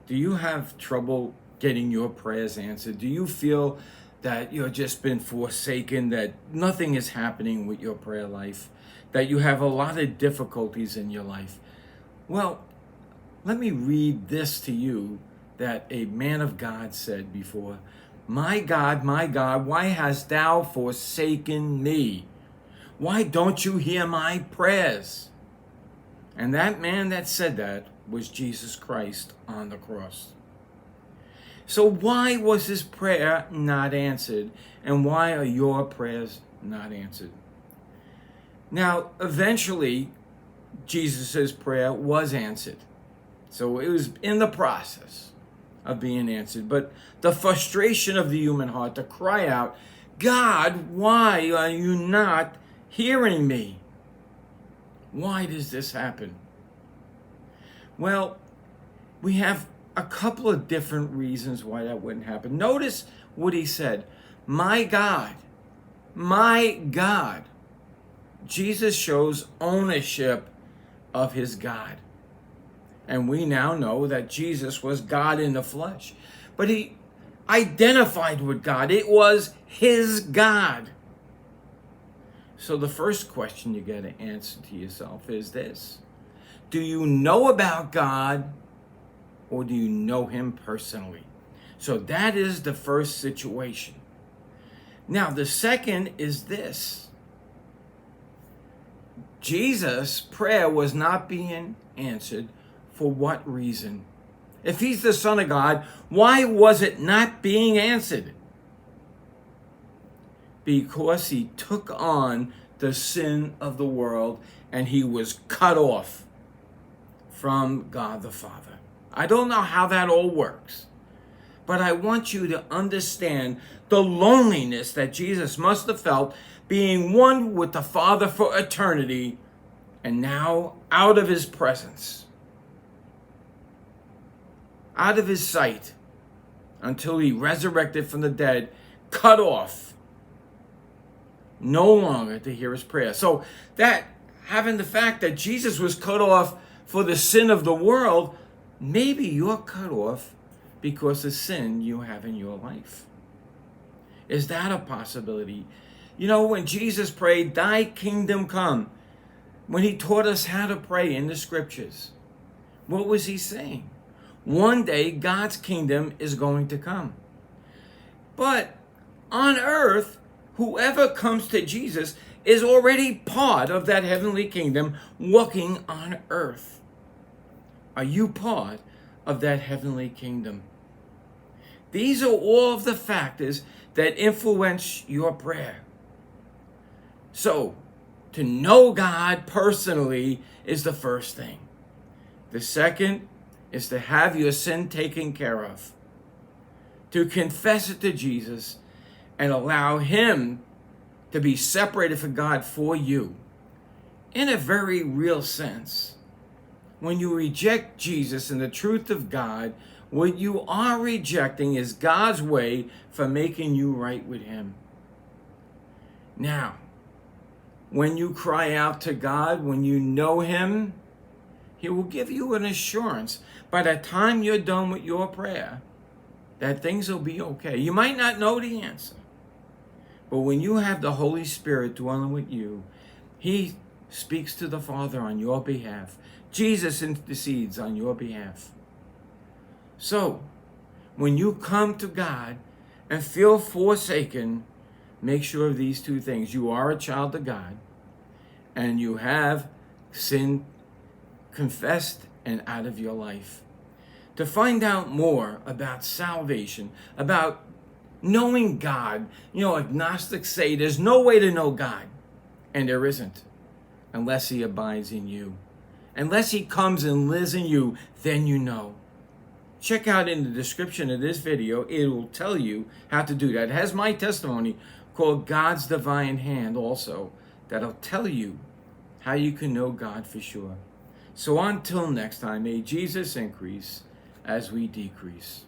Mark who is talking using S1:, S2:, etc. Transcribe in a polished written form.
S1: Do you have trouble getting your prayers answered? Do you feel that you've just been forsaken, that nothing is happening with your prayer life, that you have a lot of difficulties in your life? Well, let me read this to you that a man of God said before. My God, why hast thou forsaken me? Why don't you hear my prayers? And that man that said that was Jesus Christ on the cross. So why was his prayer not answered? And why are your prayers not answered? Now, eventually, Jesus' prayer was answered. So it was in the process of being answered. But the frustration of the human heart to cry out, God, why are you not hearing me? Why does this happen? Well, we have a couple of different reasons why that wouldn't happen. Notice what he said. My God. Jesus shows ownership of his God. And we now know that Jesus was God in the flesh. But he identified with God. It was his God. So the first question you got to answer to yourself is this. Do you know about God, or do you know him personally? So that is the first situation. Now, the second is this. Jesus' prayer was not being answered. For what reason? If he's the Son of God, why was it not being answered? Because he took on the sin of the world and he was cut off from God the Father. I don't know how that all works, but I want you to understand the loneliness that Jesus must have felt being one with the Father for eternity and now out of his presence, out of his sight, until he resurrected from the dead, cut off, no longer to hear his prayer. So that, having the fact that Jesus was cut off for the sin of the world, maybe you're cut off because of sin you have in your life. Is that a possibility? You know, when Jesus prayed, thy kingdom come, when he taught us how to pray in the scriptures, what was he saying? One day, God's kingdom is going to come. But on earth, whoever comes to Jesus is already part of that heavenly kingdom walking on earth. Are you part of that heavenly kingdom? These are all of the factors that influence your prayer. So, to know God personally is the first thing. The second is to have your sin taken care of, to confess it to Jesus and allow him to be separated from God for you. In a very real sense, when you reject Jesus and the truth of God, what you are rejecting is God's way for making you right with him. Now, when you cry out to God, when you know him, he will give you an assurance by the time you're done with your prayer that things will be okay. You might not know the answer, but when you have the Holy Spirit dwelling with you, he speaks to the Father on your behalf. Jesus intercedes on your behalf. So, when you come to God and feel forsaken, make sure of these two things. You are a child of God, and you have sin confessed and out of your life. To find out more about salvation, about knowing God, agnostics say there's no way to know God, and there isn't, unless he abides in you. Unless he comes and lives in you, then you know. Check out in the description of this video, it will tell you how to do that. It has my testimony called God's Divine Hand also, that'll tell you how you can know God for sure. So until next time, may Jesus increase as we decrease.